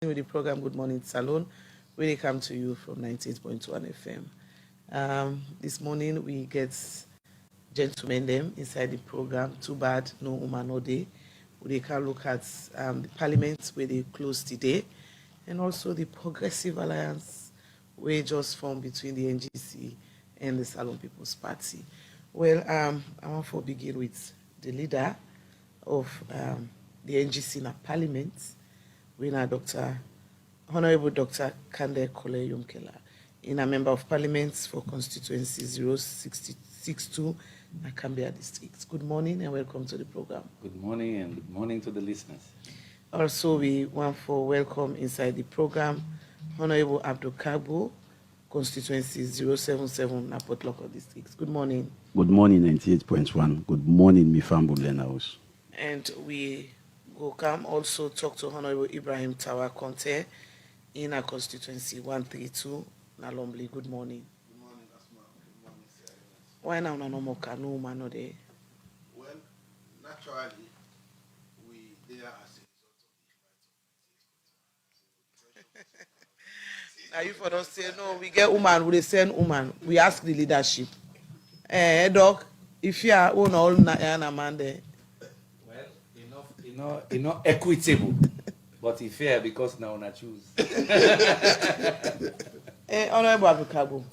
with the program Good Morning Salon, where they come to you from 98.1 FM. This morning we get gentlemen them inside the program. Too bad no woman no day. We can look at the parliament where they close today, and also the Progressive Alliance where just formed between the NGC and the Salon People's Party. Well, I want to begin with the leader of the NGC in Parliament, winner Honorable Dr. KKY in a member of Parliament for constituency 0662 Nakambia District. Good morning and welcome to the program. Good morning and good morning to the listeners. Also, we want to welcome inside the program Honorable Abdul Kargbo, constituency 077 Napot Local District. Good morning. Good morning, 98.1. Good morning, Mifambo House. And we will come also talk to Honorable Ibrahim Tawa Conte in our constituency 132 Nalombli. Good morning. Good morning, Asma. Good morning, Sir. Why now no more canoe man no day? Well, naturally, we there as a result of the Now you for don't say no, we get woman, we send woman. We ask the leadership. Doc, if you are own all na man there. Well, enough equitable, but it's fair because now I choose. Honorable Abdul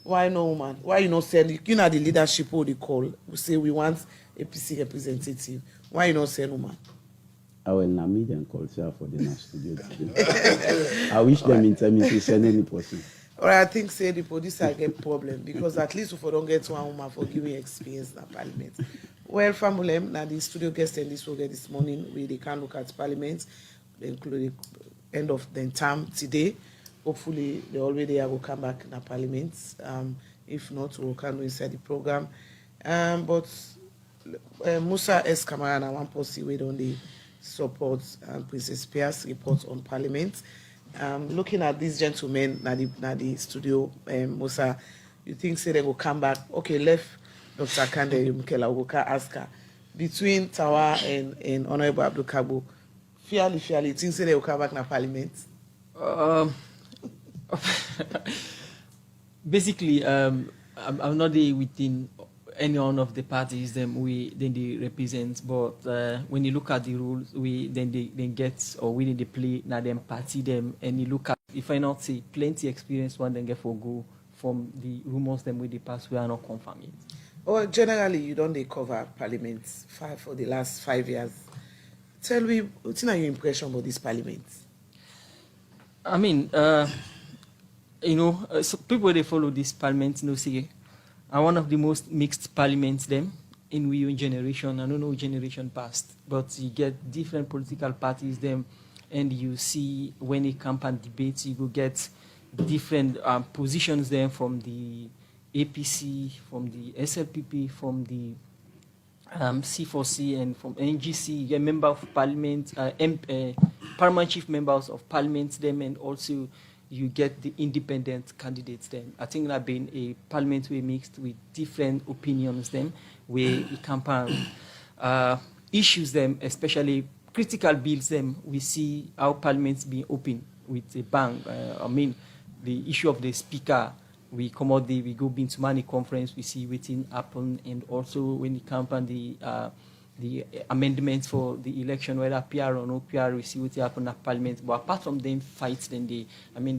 Why no woman? Why you not send? You know the leadership who they call. We say we want a PC representative. Why you not send woman? I will not meet and call for the studio today. I wish them in time to send any person. Or I think say the police are get problem because at least if we don't get one woman for giving experience in Parliament. Well, family, now the studio guest and this will get this morning where they can look at Parliament, including end of the term today. Hopefully, they already will come back in Parliament. If not, we'll come inside the program. But Musa S. Kamara and one policy we don't support Princess Pierce report on Parliament. Looking at these gentlemen na the studio, Musa, you think say they will come back? Okay, left Dr. KKY will ask her between Tawa and Honorable Abdul Kargbo. Fairly, think say they will come back na Parliament. Basically, I'm not there within any one of the parties they represent, but when you look at the rules, they get or we they play now them party them, and you look at if I not say plenty experience one then get for go from the rumors them with the past we are not confirming. Well, generally you don't cover Parliament for the last 5 years. Tell me what's your impression about this Parliament? I mean, so people they follow this Parliament, say. And one of the most mixed parliaments them in we own generation. I don't know generation past, but you get different political parties them, and you see when it comes and debates, you go get different positions them from the APC, from the SLPP, from the C4C, and from NGC. You get member of parliament, paramount chief members of parliament them, and also you get the independent candidates then. I think that being a parliament we mixed with different opinions then, where you campaign issues them, especially critical bills them, we see our parliaments being open with a bang. The issue of the speaker, we come out there, we go into many conference, we see waiting happen, and also when it campaign the amendments for the election, whether PR or no PR, we see what happen at Parliament. But apart from them fights, then the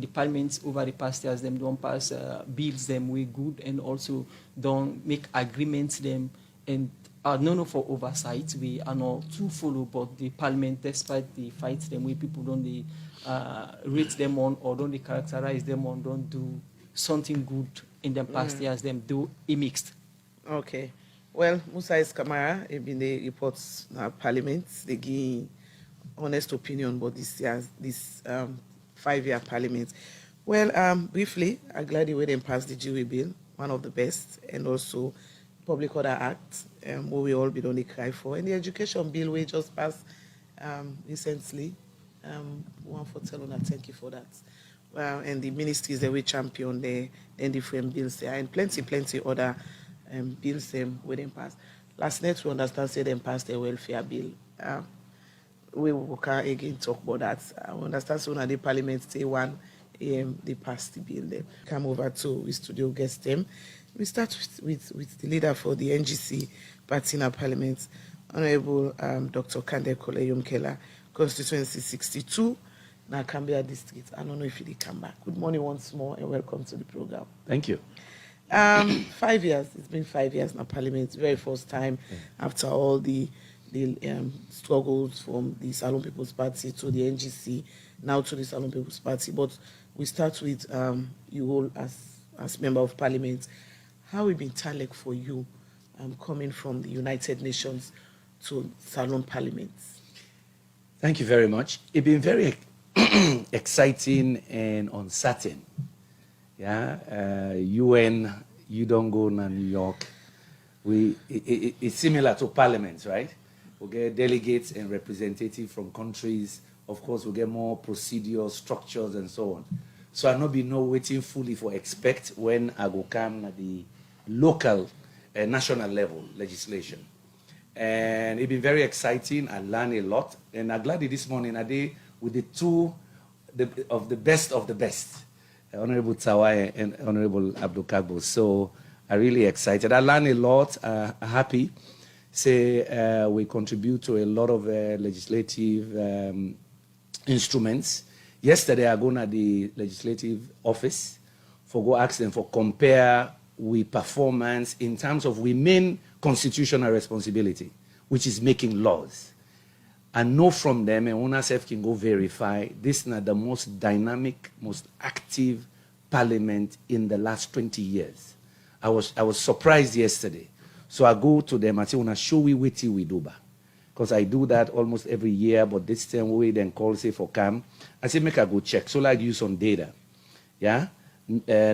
parliaments over the past years, them don't pass bills, them way good, and also don't make agreements, them, and are known for oversight. We are not too follow, but the Parliament, despite the fights, them way people don't rate them on or don't they characterize them on, don't do something good in the past years, them do a mixed. Okay. Well, Musa S. Kamara, in the reports Parliament, they give honest opinion about this 5-year Parliament. Well, briefly, I'm glad the way they passed the jury bill, one of the best, and also Public Order Act, what we all be only cry for, and the education bill we just passed recently. One for telling thank you for that. And the ministries that we champion there, and different bills there, and plenty other bills them within pass. Last night we understand say them pass the welfare bill. we can again talk about that. I understand so now the parliament say 1 a.m. they pass the bill there. Come over to studio guest them. We start with the leader for the NGC party in our parliament, Honorable Dr. KKY Yumkela, constituency 62, now Cambia district. I don't know if he come back. Good morning once more and welcome to the program. Thank you. 5 years. It's been 5 years now. Parliament, very first time after all the struggles from the Salon People's Party to the NGC, now to the Salon People's Party. But we start with you all as member of Parliament. How it been Talek for you coming from the United Nations to Salon Parliament? Thank you very much. It's been very exciting and uncertain. Yeah, UN, you don't go to New York. It's similar to parliaments, right? We get delegates and representatives from countries. Of course, we get more procedures, structures, and so on. So I not be no waiting fully for expect when I go come at the local, national level legislation. And it's been very exciting. I learned a lot. And I'm glad that this morning I did with the two of the best, Honorable Tawa and Honorable Abdul Kargbo. So I'm really excited. I learned a lot. Happy. Say we contribute to a lot of legislative instruments. Yesterday I go to the legislative office for go ask them for compare we performance in terms of we main constitutional responsibility, which is making laws. And know from them, and one self can go verify, this is not the most dynamic, most active parliament in the last 20 years. I was surprised yesterday. So I go to them and say, "Una show we wait till we do ba." Because I do that almost every year, but this time we then call say for CAM. I say, make I go check. So like use some data. Yeah?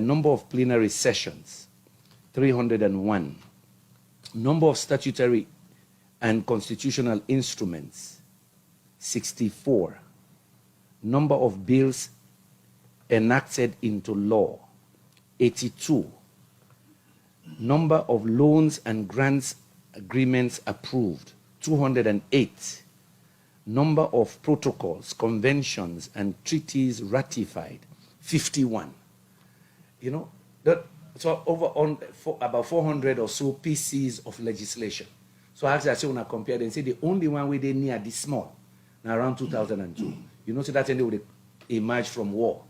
Number of plenary sessions, 301. Number of statutory and constitutional instruments, 64. Number of bills enacted into law, 82. Number of loans and grants agreements approved, 208. Number of protocols, conventions, and treaties ratified, 51. You know, so over on about 400 or so pieces of legislation. So actually, I say when I compare them, say the only one where they near this small, now around 2002. You know, so that they would emerge from war.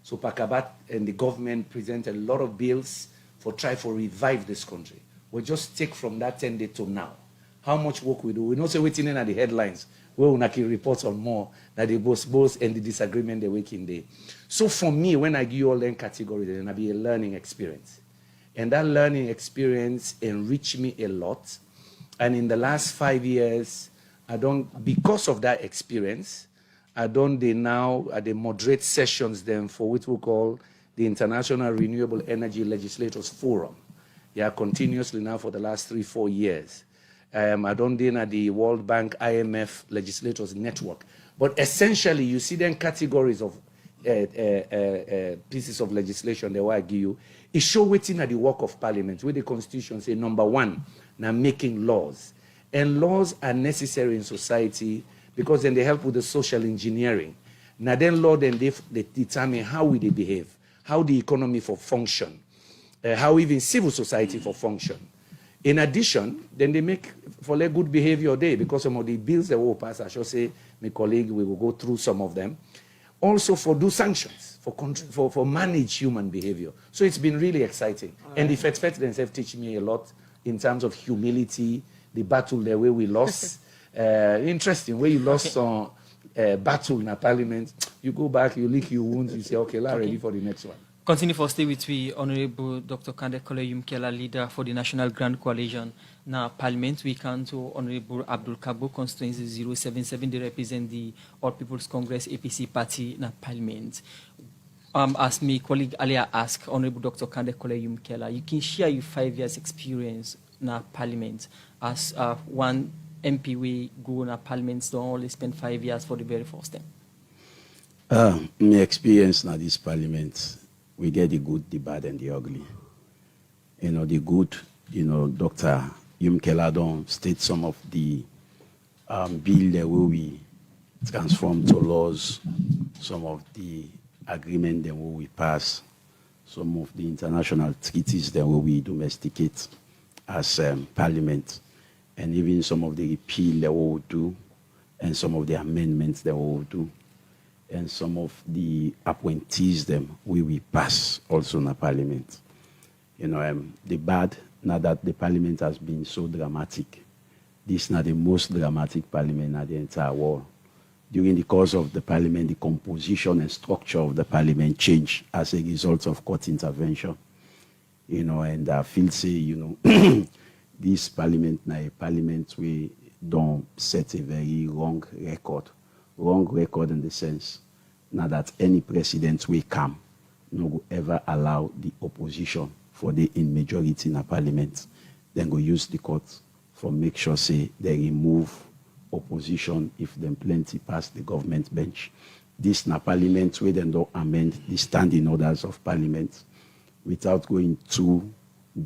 So Pakabat and the government presented a lot of bills for try to revive this country. We just take from that 10 days to now. How much work we do. We know say waiting in at the headlines where Unaki reports on more that the both and the disagreement the waking day. So for me, when I give you all them categories, then it'll be a learning experience. And that learning experience enriched me a lot. And in the last 5 years, because of that experience, they now at the moderate sessions then for what we call the International Renewable Energy Legislators Forum. Yeah, continuously now for the last 3-4 years. I don't at the World Bank IMF Legislators Network. But essentially, you see then categories of pieces of legislation that I give you. It shows waiting at the work of Parliament, where the Constitution say, number one, now making laws. And laws are necessary in society because then they help with the social engineering. Now then law, then they determine how will they behave, how the economy for function, how even civil society for function. In addition, then they make for a good behavior day because some of the bills that will pass, I shall say, my colleague, we will go through some of them. Also for do sanctions, for manage human behavior. So it's been really exciting. Right. And the FET themselves teach me a lot in terms of humility, the battle the way we lost. Interesting, where you lost some battle in a parliament, you go back, you lick your wounds, you say, okay, ready for the next one. Continue for stay with we, Honorable Dr. KKY Yumkela, leader for the National Grand Coalition. Now, Parliament, we can to Honorable Abdul Kargbo, constituency 077, they represent the All People's Congress APC party in Parliament. As my colleague earlier asked, Honorable Dr. KKY Yumkela, you can share your 5 years experience in Parliament as one MP we go in Parliament, don't only spend 5 years for the very first time. My experience in this Parliament, we get the good, the bad, and the ugly. You know, the good, Dr. Yumkela don't state some of the bill that we transform to laws some of the agreement that we pass, some of the international treaties that we domesticate as parliament, and even some of the repeal that we will do, and some of the amendments that we will do, and some of the appointees them we will pass also in the parliament. The bad, now that the parliament has been so dramatic, this is not the most dramatic parliament in the entire world. During the course of the parliament, the composition and structure of the parliament changed as a result of court intervention. And I feel say, this parliament now a parliament we don't set a very wrong record in the sense now that any president will come, no go ever allow the opposition for the in majority in a parliament, then go use the court for make sure say they remove opposition if them plenty pass the government bench. This na parliament where they don't amend the standing orders of parliament without going through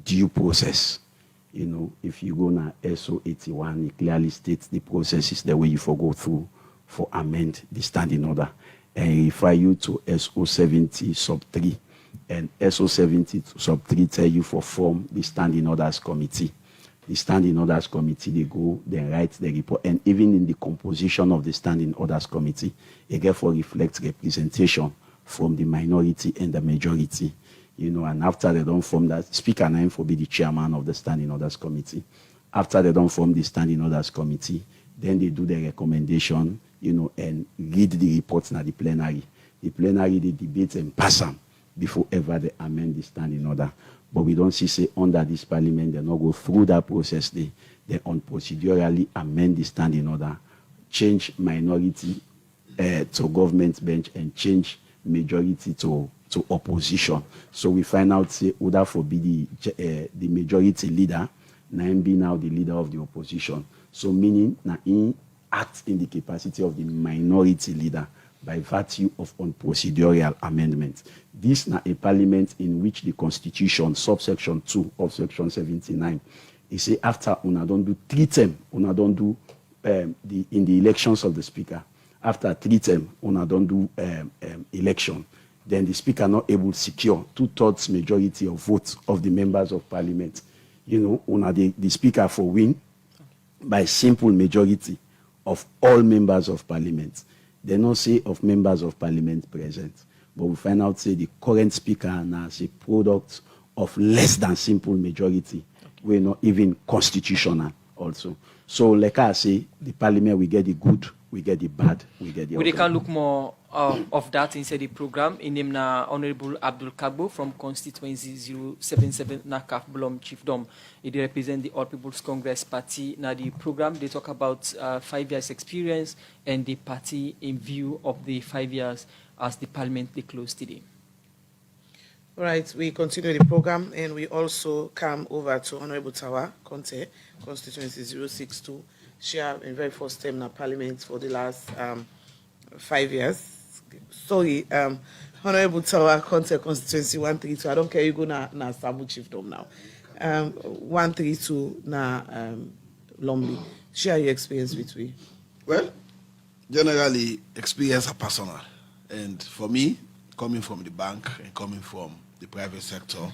due process. If you go na SO 81, it clearly states the processes the way you for go through for amend the standing order. And refer you to SO 70 sub 3. And SO 70 sub 3 tell you for form the standing orders committee. The standing orders committee, they go, they write the report. And even in the composition of the standing orders committee, it therefore reflects representation from the minority and the majority. And after they don't form that, Speaker Nine for be the chairman of the standing orders committee. After they don't form the standing orders committee, then they do the recommendation, and read the reports na the plenary. The plenary, they debate and pass them before ever they amend the standing order. But we don't see, say, under this parliament, they not go through that process. They procedurally amend the standing order, change minority to government bench, and change majority to opposition. So we find out, say, Uda for be the majority leader, now him be now the leader of the opposition. So meaning, now he acts in the capacity of the minority leader by virtue of procedural amendment. This is a parliament in which the constitution, subsection 2 of section 79, is say after una don't do 3 terms, una don't do in the elections of the speaker. After 3 terms, una don't do election. Then the speaker not able to secure 2/3 majority of votes of the members of parliament. Una the speaker for win by simple majority of all members of parliament. They don't say of members of parliament present, but we find out say the current speaker now is a product of less than simple majority. We're not even constitutional also. So like I say, the parliament, we get the good, we get the bad, we get the We can look more of that inside the program. In name na Honorable Abdul Kargbo from constituency 077 na Kargbo Chiefdom. It represent the All People's Congress Party. Now the program, they talk about 5 years experience and the party in view of the 5 years as the parliament they close today. All right, we continue the program and we also come over to Honorable Tawa Conte, constituency 062. She have in very first term in the parliament for the last 5 years. Sorry, Honorable Tawa Conte, constituency 132. I don't care, you go na Sabu Chiefdom now. 132 na Lombi. Share your experience with me. Well, generally, experience are personal. And for me, coming from the bank and coming from the private sector,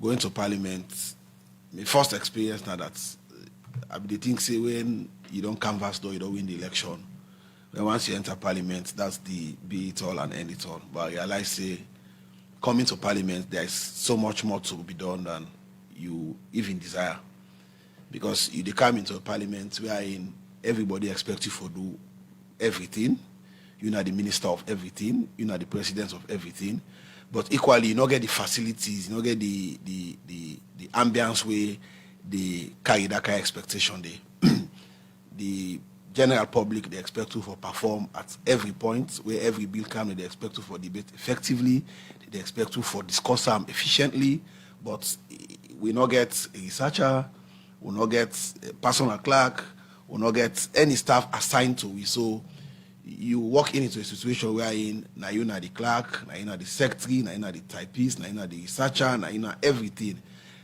going to parliament, my first experience now that the thing say when you don't canvass though, you don't win the election. Then once you enter parliament, that's the be it all and end it all. But I realize say coming to parliament, there's so much more to be done than you even desire. Because you come into a parliament wherein everybody expects you to do everything. You're not the minister of everything. You're not the president of everything. But equally, you don't get the facilities, you don't get the ambience where they carry that kind of expectation there. The general public, they expect you to perform at every point, where every bill comes, they expect you for debate effectively, they expect you for discuss them efficiently, but we not get a researcher, we not get a personal clerk, we not get any staff assigned to it. So you walk into a situation wherein now you're not the clerk, now you're not the secretary, now you're not the typist, now you're not the researcher, now you're not everything.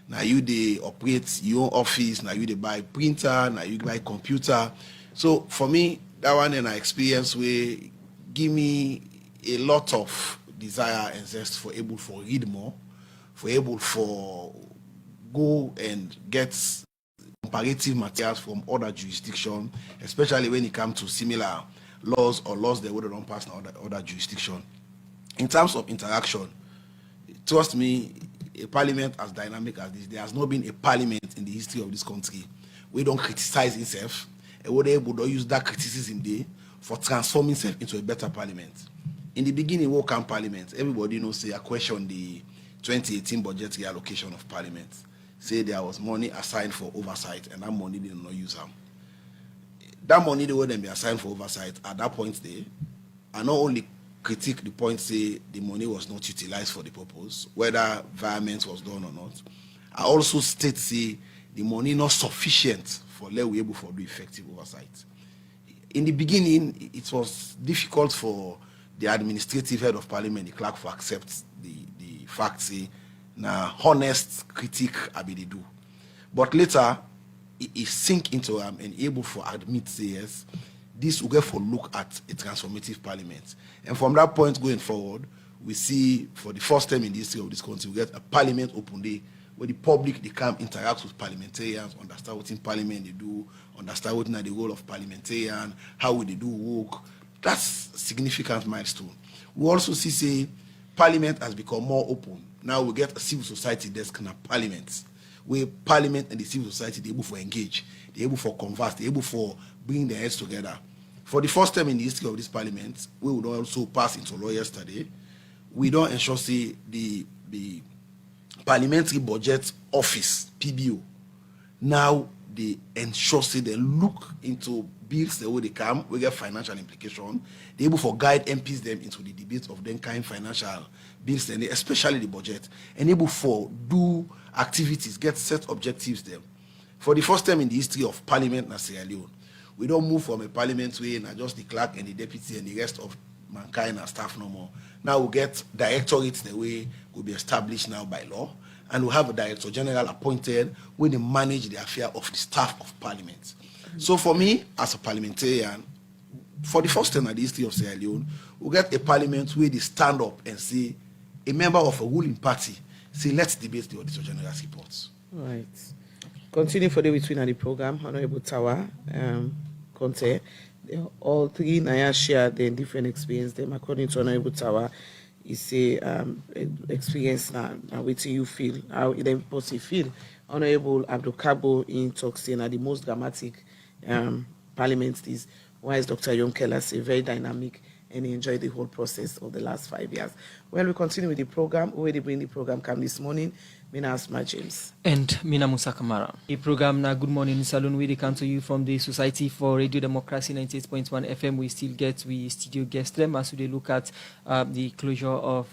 Now you they operate your own office, now you they buy printer, now you buy computer. So for me, that one and I experience where give me a lot of desire and zest for able for read more, for able for go and get comparative materials from other jurisdictions, especially when it comes to similar laws or laws that would don't pass in other jurisdiction. In terms of interaction, trust me, a parliament as dynamic as this, there has not been a parliament in the history of this country we don't criticize itself and we're able to use that criticism there for transforming itself into a better parliament. In the beginning, what can parliament? Everybody knows say I question the 2018 budgetary allocation of parliament. Say there was money assigned for oversight and that money did not use them. That money they would then be assigned for oversight at that point there, I not only critique the point say the money was not utilized for the purpose, whether environment was done or not. I also state say the money not sufficient for let we able for do effective oversight. In the beginning, it was difficult for the administrative head of parliament, the clerk, to accept the fact say na honest critique I be they do. But later, it sink into and able for admit say yes, this will get for look at a transformative parliament. And from that point going forward, we see for the first time in the history of this country, we get a parliament open day where the public they come interact with parliamentarians, understand what in parliament they do, understand what is the role of parliamentarian, how will they do work. That's a significant milestone. We also see say parliament has become more open. Now we get a civil society desk in a parliament, where parliament and the civil society they're able to engage, they're able to converse, they're able to bring their heads together. For the first time in the history of this parliament, we would also pass into law yesterday. We don't ensure say the Parliamentary Budget Office, PBO, now they ensure say they look into bills the way they come, we get financial implication. They're able to guide MPs them into the debate of them kind financial bills, and especially the budget, and able for do activities, get set objectives them. For the first time in the history of Parliament in Sierra Leone, we don't move from a parliament way and just the clerk and the deputy and the rest of mankind and staff no more. Now we get directorates the way will be established now by law, and we have a director general appointed when they manage the affair of the staff of parliament. So for me, as a parliamentarian, for the first time in the history of Sierra Leone, we get a parliament where they stand up and say, a member of a ruling party, say, let's debate the Auditor General's reports. Right. Continue for the between the program, Honorable Tawa, Conte. All three Naya share their different experience. Them according to Honorable Tawa, is say experience now waiting you feel, how them person feel. Honorable Abdul Kargbo in talk saying that the most dramatic parliament is why is Dr. Young Keller say very dynamic and he enjoyed the whole process of the last 5 years. Well, we continue with the program. Already bring the program come this morning. Mina Asma James. And Mina Musa Kamara. The program na Good Morning Salon, we come to you from the Society for Radio Democracy 98.1 FM. We still get studio guests them as we look at the closure of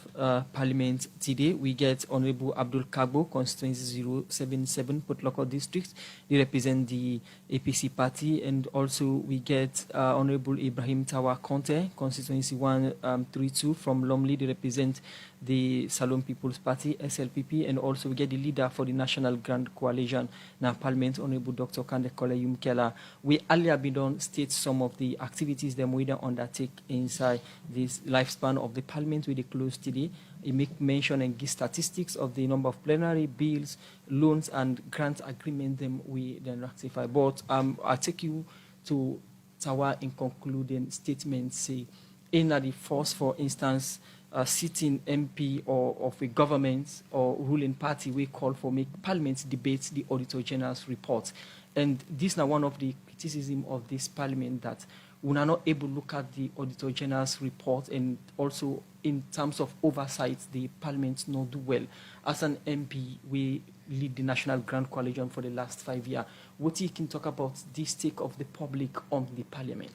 Parliament today. We get Honorable Abdul Kargbo, constituency 077, Port Local District. They represent the APC party, and also we get Honorable Ibrahim Tawa Conte, constituency 132 from Lomley. They represent the Salon People's Party, SLPP, and also we get the leader for the National Grand Coalition, now Parliament, Honorable Dr. KKY Yumkela. We earlier been done state some of the activities that we undertake inside this lifespan of the Parliament with the close today. It make mention and give statistics of the number of plenary bills, loans, and grant agreement them we then ratify. But I take you to Tawa in concluding statements, say, in the first, for instance, sitting MP or of a government or ruling party, we call for make Parliament debate the Auditor General's report. And this is now one of the criticism of this Parliament, that we are not able to look at the Auditor General's report, and also in terms of oversight, the Parliament not do well. As an MP, we lead the National Grand Coalition for the last 5 years. What you can talk about this take of the public on the Parliament?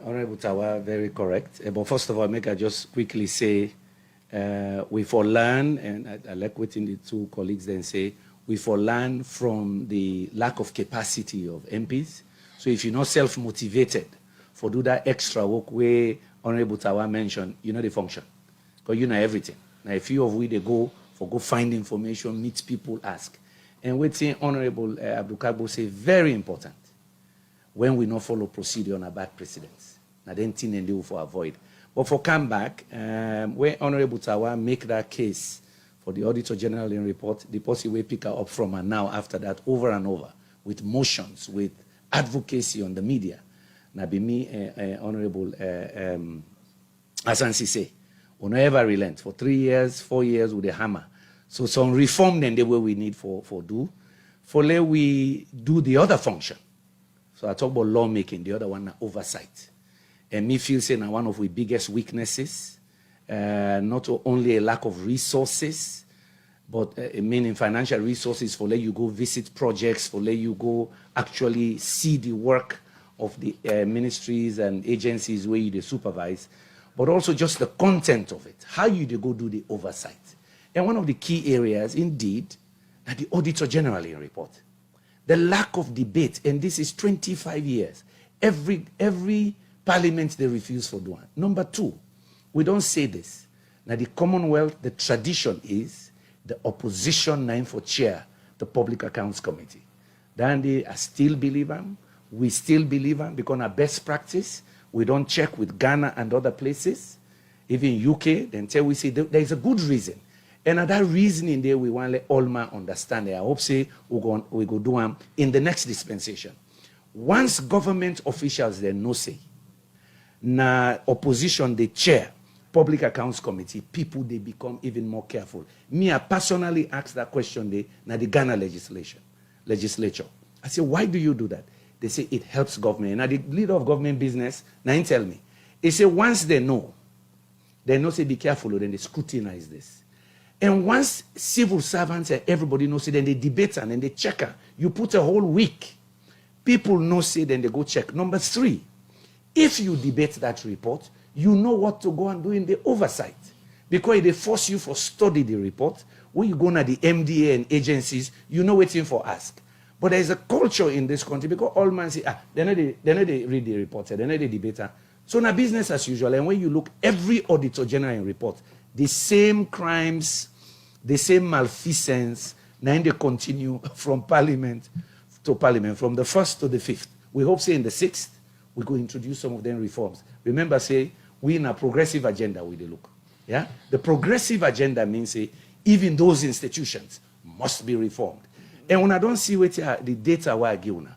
Honorable Tawa, very correct. But first of all, make I just quickly say, we for learn, and I like what the two colleagues then say, we for learn from the lack of capacity of MPs. So if you're not self-motivated for do that extra work where Honorable Tawa mentioned, you know the function, because you know everything. Now, a few of we they go find information, meet people, ask. And what Honorable Abdul Kargbo say, very important. when we not follow procedure on a bad precedents. Now then thing and do for avoid. But for come back, where Honorable Tawa make that case for the Auditor General in report, the policy will pick her up from and now after that over and over with motions, with advocacy on the media. Now be me, Honorable Hassan Sise, will not ever relent for 3 years, 4 years with a hammer. So some reform then the way we need for do. For let we do the other function. So I talk about lawmaking, the other one oversight. And me feel say now one of the biggest weaknesses, not only a lack of resources, but meaning financial resources for let you go visit projects, for let you go actually see the work of the ministries and agencies where you supervise, but also just the content of it, how you go do the oversight. And one of the key areas, indeed, are the Auditor General in report. The lack of debate, and this is 25 years. Every parliament they refuse for doing. Number two, we don't say this. Now the Commonwealth, the tradition is the opposition name for chair the Public Accounts Committee. Then they still believe them. We still believe them because our best practice, we don't check with Ghana and other places. Even UK, then tell we say there is a good reason. And that reasoning there, we want to let all man understand it. I hope say we go do them in the next dispensation. Once government officials then no say, na opposition the chair Public Accounts Committee, people they become even more careful. Me, I personally asked that question there na the Ghana legislature. I say, why do you do that? They say it helps government. Now the leader of government business, now he tell me, he say once they know say be careful, then they scrutinize this. And once civil servants and everybody knows it, then they debate and then they check her. You put a whole week. People know say, then they go check. Number three, if you debate that report, you know what to go and do in the oversight. Because they force you for study the report. When you go to the MDA and agencies, you know waiting for ask. But there is a culture in this country because all men say, they know they read the report, they know they debate. So now business as usual. And when you look, every Auditor General in report, the same crimes, the same malfeasance, now they continue from parliament to parliament, from the 1st to the 5th. We hope, say, in the 6th, we go introduce some of them reforms. Remember, say, we in a progressive agenda with the look. Yeah? The progressive agenda means, say, even those institutions must be reformed. And when I don't see what the data we are given,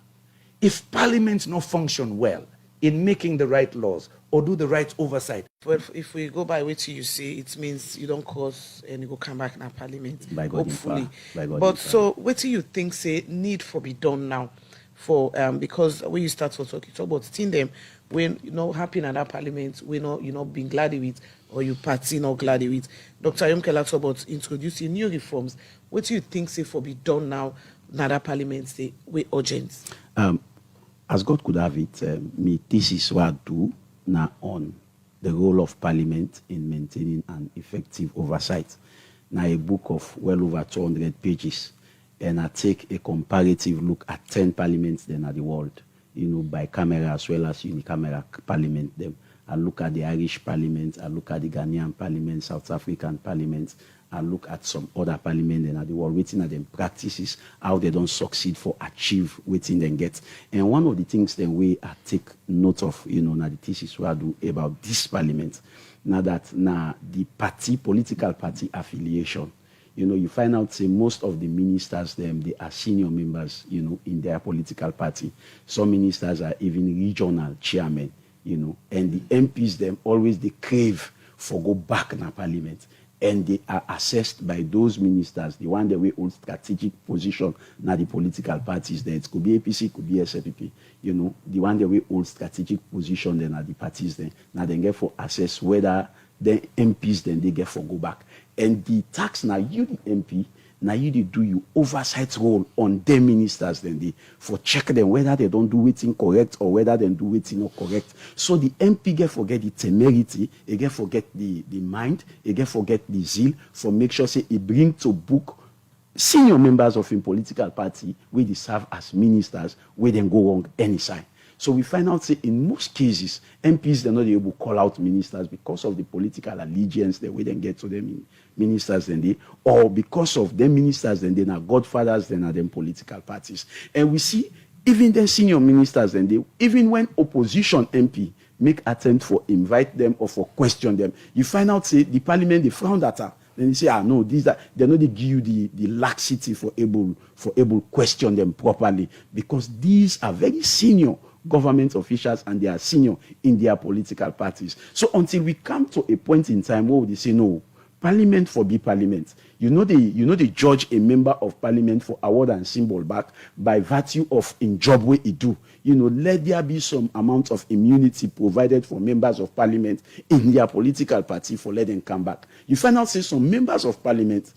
if parliament not function well in making the right laws or do the right oversight. Well, if we go by what you say, it means you don't cause and you go come back in parliament. By God hopefully. By God but so what do you think say need for be done now? For because when you start to talk about seeing them when happy in that parliament, we being glad with or you party not glad with. Dr. Yomkela talk about introducing new reforms. What do you think say for be done now that parliament say we urgent? As God could have it, this is what I do now on the role of parliament in maintaining an effective oversight. Now a book of well over 200 pages. And I take a comparative look at 10 parliaments then at the world, by camera as well as unicameral parliament. Them. I look at the Irish parliament, I look at the Ghanaian parliament, South African parliament, I look at some other parliament then at the world, waiting at them practices, how they don't succeed for achieve waiting them get. And one of the things then we I take note of, now the thesis we I do about this parliament, now that the political party affiliation. You find out, say, most of the ministers, they are senior members, in their political party. Some ministers are even regional chairmen, and the MPs, them always they crave for go back in the parliament. And they are assessed by those ministers, the one that we hold strategic position, now the political parties there. It could be APC, it could be SFP, the one that we hold strategic position then at the parties then. Now they get for assess whether the MPs then they get for go back. And the tax now you the MP, now you do you oversight role on them ministers then they for check them whether they don't do it incorrect or whether they do it not correct. So the MP get forget the temerity, he get forget the mind, he get forget the zeal for make sure say he bring to book senior members of a political party where they serve as ministers where they go wrong any side. So we find out, say, in most cases, MPs, they're not able to call out ministers because of the political allegiance that we then get to them ministers, then they, or because of them ministers, then they are godfathers, then are them political parties. And we see even the senior ministers, and even when opposition MP make attempt for invite them or for question them, you find out say the parliament they frown at her. Then you say, no, these are they know they give you the laxity for able question them properly, because these are very senior government officials and they are senior in their political parties. So until we come to a point in time where they say no, parliament for be parliament. They judge a member of parliament for award and symbol back by virtue of in job way he do. Let there be some amount of immunity provided for members of parliament in their political party for let them come back. You find out say some members of parliament,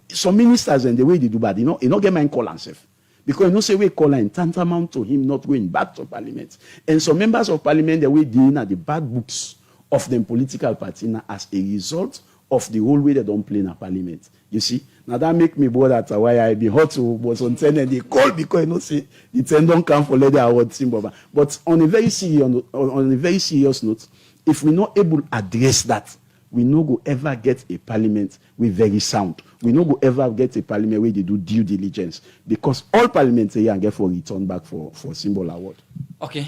some ministers and the way they do bad, he not get mind call himself. Because say we call in tantamount to him not going back to parliament. And some members of parliament, the way they are the bad books of them political party now as a result of the whole way they don't play in a parliament. You see? Now that make me bored at why I be hot to was on 10 and they call because say the 10 don't come for let the award symbol. But on a very serious note, if we're not able to address that, we no go ever get a parliament with very sound. We no go ever get a parliament where they do due diligence, because all parliaments here and get for return back for symbol award. Okay,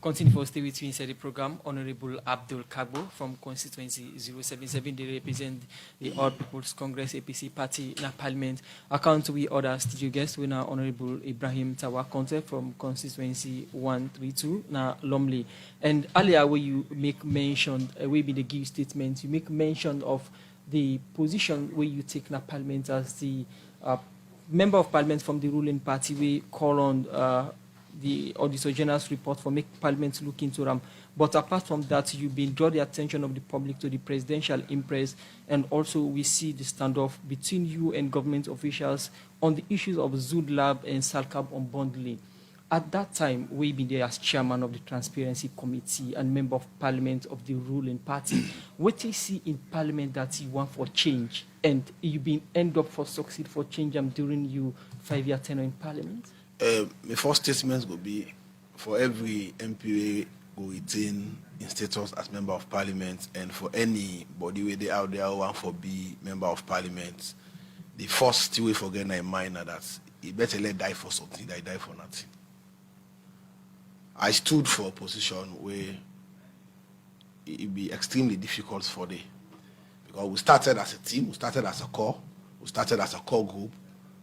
continue for stay with me inside the program. Honorable Abdul Kargbo from constituency 077, they represent the All People's Congress APC party in Parliament. Account we other studio guests, we now Honorable Ibrahim Tawa Conte from constituency 132, now Lumley. And earlier where you make mention, we be the give statement, you make mention of the position where you take in Parliament as the member of Parliament from the ruling party. We call on the Auditor General's report for make Parliament look into them. But apart from that, you've been draw the attention of the public to the presidential impress, and also we see the standoff between you and government officials on the issues of Zood Lab and Salcab unbundling. At that time, we been there as chairman of the Transparency Committee and member of Parliament of the ruling party. What do you see in Parliament that you want for change, and you been end up for succeed for change during your 5-year tenure in Parliament? My first statement will be for every MPA who retain in status as member of Parliament, and for anybody where they out there who want for be member of Parliament, the first way for getting in mind that he better let die for something than die for nothing. I stood for a position where it'd be extremely difficult for them, because we started as a team, we started as a core group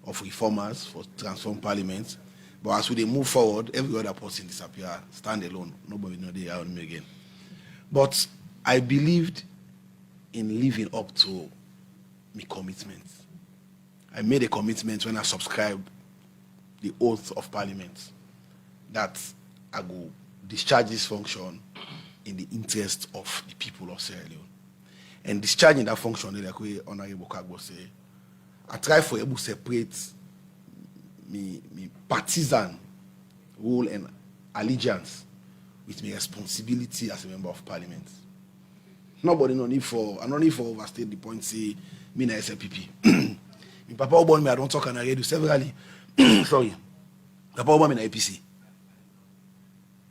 of reformers for transform Parliament. But as we move forward, every other person disappear, stand alone. Nobody know they are on me again. But I believed in living up to my commitment. I made a commitment when I subscribed the oath of Parliament that I go discharge this function in the interest of the people of Sierra Leone. And discharging that function, like we Honorable Kargbo say, I try for able to separate me partisan role and allegiance with my responsibility as a member of Parliament. Nobody no need for overstate the point say me na SLPP. My papa born me, I don't talk on the radio severally. Sorry. Papa born me na APC.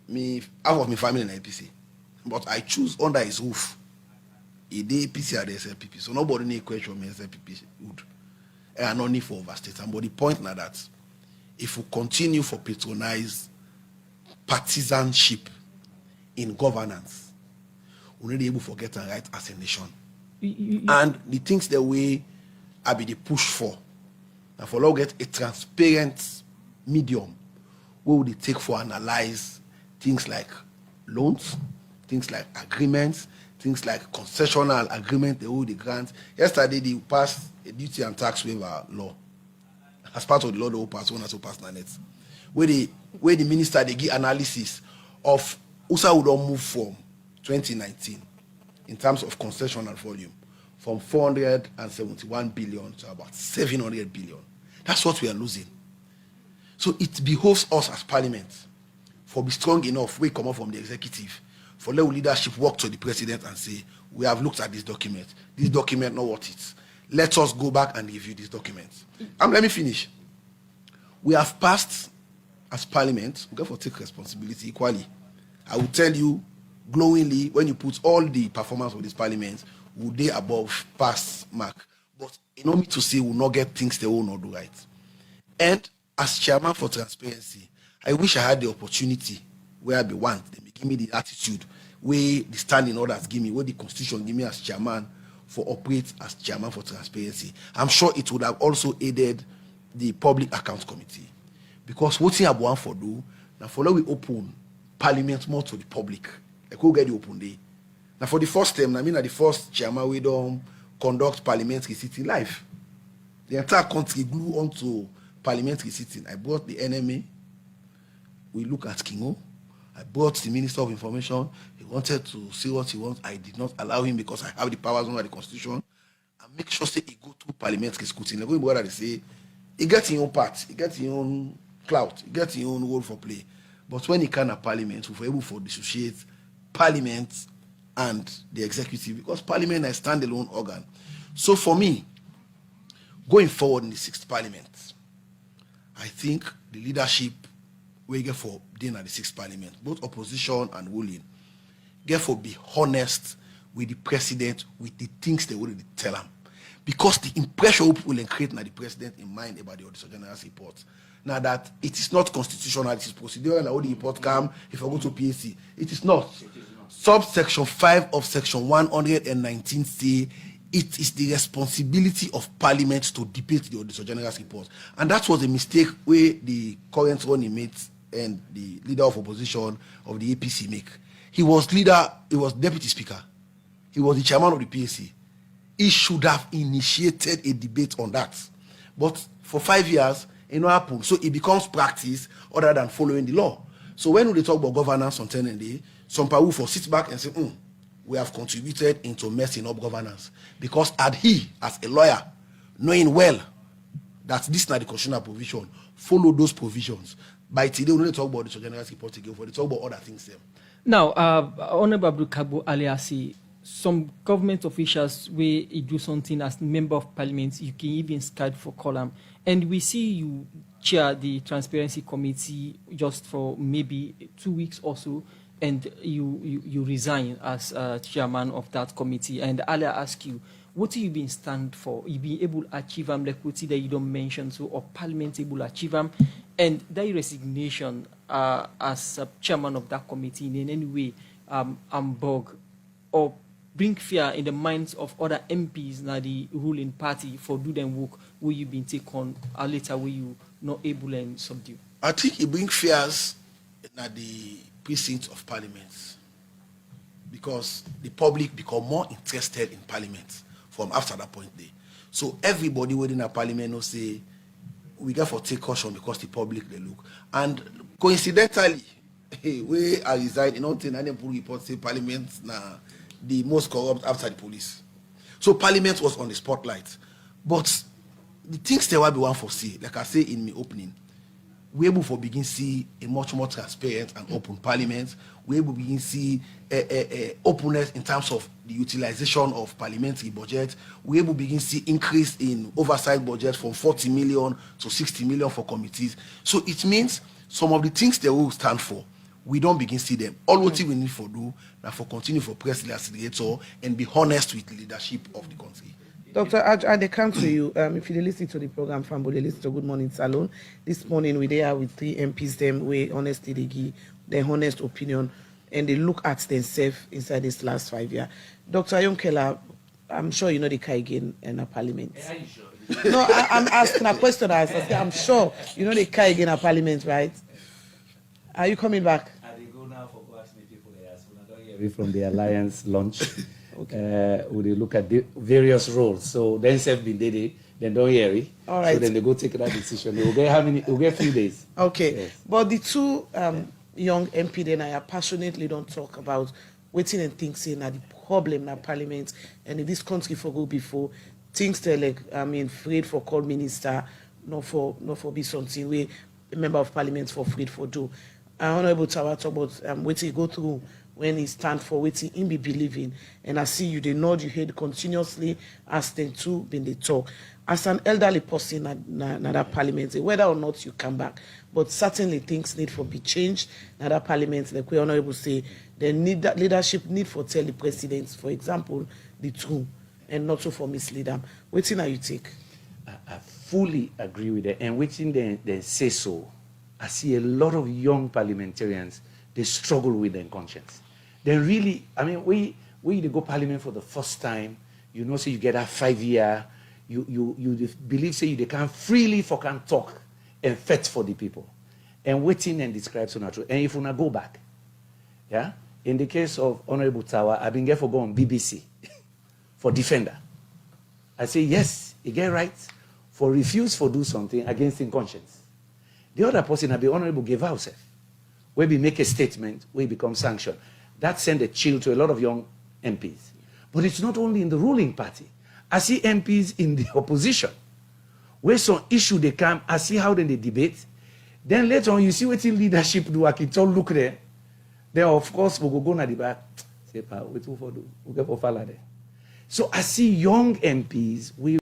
Me half of my family na APC. But I choose under his roof. He the APC or the SLPP. So nobody need question me SLPP would. And I no need for overstate. Somebody point na that if we continue for patronize partisanship in governance, we're not able to get a right as a nation. And the things that we are be the push for, and for long get a transparent medium, where would it take for analyze things like loans, things like agreements, things like concessional agreement, the grant. Yesterday they passed a duty and tax waiver law. As part of the law, they will pass one as well pass na net. Where the minister they give analysis of USA would move from 2019 in terms of concessional volume from 471 billion to about 700 billion. That's what we are losing. So it behoves us as Parliament for be strong enough, we come up from the executive, for let leadership work to the president and say, we have looked at this document. This document not what it's. Let us go back and review these documents. Let me finish. We have passed as Parliament, we therefore take responsibility equally. I will tell you glowingly, when you put all the performance of this Parliament, will they above past mark. But in order to say we'll not get things they will not do right. And as chairman for transparency, I wish I had the opportunity where I be one. They give me the attitude, where the standing orders give me, where the constitution give me as chairman for operate as chairman for transparency. I'm sure it would have also aided the Public Accounts Committee. Because what I want for do, now for we open parliament more to the public. Like who get the open day. Now for the first time, I mean the first chairman we don't conduct parliamentary sitting live. The entire country grew onto parliamentary sitting. I brought the NMA. We look at Kingo. I brought the Minister of Information. He wanted to see what he wants. I did not allow him because I have the powers under the Constitution. And make sure say he go to parliamentary scrutiny. Like what they say, he gets his own part, he gets his own clout, he gets his own role for play. But when he can at parliament, we're able to dissociate parliament and the executive because parliament is a standalone organ. So for me, going forward in the 6th parliament, I think the leadership we get for being at the 6th parliament, both opposition and ruling, get for be honest with the president with the things they already tell him. Because the impression people will create now the president in mind about the Auditor General's report. Now that it is not constitutional, it is procedural, and all the report come if I go to PAC. It is not. Subsection 5 of section 119 say it is the responsibility of parliament to debate the Auditor General's report. And that was a mistake where the current running mates and the leader of opposition of the APC make. He was deputy speaker. He was the chairman of the PAC. He should have initiated a debate on that. But for 5 years, it not happened. So it becomes practice other than following the law. So when we talk about governance on 10 day, some people for sit back and say, we have contributed into messing up governance. Because had he, as a lawyer, knowing well that this is not the constitutional provision, follow those provisions. By today, we don't talk about the General's report again, we talk about other things. Now, Honorable Abdul Kargbo earlier say some government officials where you do something as member of parliament, you can even skype for column. And we see you chair the transparency committee just for maybe 2 weeks or so, and you resign as chairman of that committee. And earlier ask you, what have you been stand for? You be able to achieve them like what that you don't mention, so or parliament able to achieve them, and that resignation as a chairman of that committee in any way bug or bring fear in the minds of other MPs now the ruling party for do them work where you been take on later where you not able and subdue. I think it brings fears at the precincts of parliament because the public become more interested in parliament from after that point there. So everybody within a parliament will say we got for take caution because the public they look. And coincidentally, where I reside in Ontario, and then report say parliament now the most corrupt after the police. So parliament was on the spotlight. But the things they will be one for see, like I say in my opening, we able for begin see a much more transparent and open parliament. We able begin see openness in terms of the utilization of parliamentary budget. We able begin see increase in oversight budget from 40 million to 60 million for committees. So it means some of the things they will stand for, we don't begin see them. All what we need for do now for continue for press the accelerator and be honest with the leadership of the country. Dr. Aj, they come to you. If you listen to the program, Fambo, they listen to Good Morning Salon. This morning we there with 3 MPs, them where honestly they give their honest opinion and they look at themselves inside this last 5 years. Dr. Yonkela, I'm sure you know the KKY in a parliament. Are you sure? No, I'm asking a question. I say, I'm sure you know the KKY in a parliament, right? Are you coming back? I go now for go ask me people they ask when I don't hear from the alliance launch. Okay. We look at the various roles. So then self been dated, then don't hear it. All right. So then they go take that decision. They will get how many? We'll get a few days. Okay. Yes. But the two young MP then I passionately don't talk about waiting and things saying that the problem in parliament and in this country for go before things they like afraid for call minister, not for be something where a member of parliament for afraid for do. Honorable Tawa talk about what he go through when he stand for what he be believing. And I see you, they nod your head continuously as them two been they talk. As an elderly person in that parliament, whether or not you come back, but certainly things need for be changed in that parliament. Like we honorable say, they need that leadership need for tell the president, for example, the truth, and not so for mislead them. Waiting how you take. I fully agree with that. And waiting they say so. I see a lot of young parliamentarians, they struggle with their conscience. Then really, I mean, we go parliament for the first time, you know, say you get a 5 year, you believe, say they can freely for can talk and fight for the people. And waiting and describe so natural. And if you want to go back, yeah, in the case of Honorable Tawa, I've been there for go on BBC for defender. I say, yes, he get right for refuse for do something against in conscience. The other person, the Honorable gave herself, where we make a statement, where it becomes sanctioned. That send a chill to a lot of young MPs. But it's not only in the ruling party. I see MPs in the opposition, where some issue they come, I see how then they debate. Then later on, you see what leadership do, I can look there. Then, of course, we'll go to the back. Say, wait for do. We'll get for there. So I see young MPs, we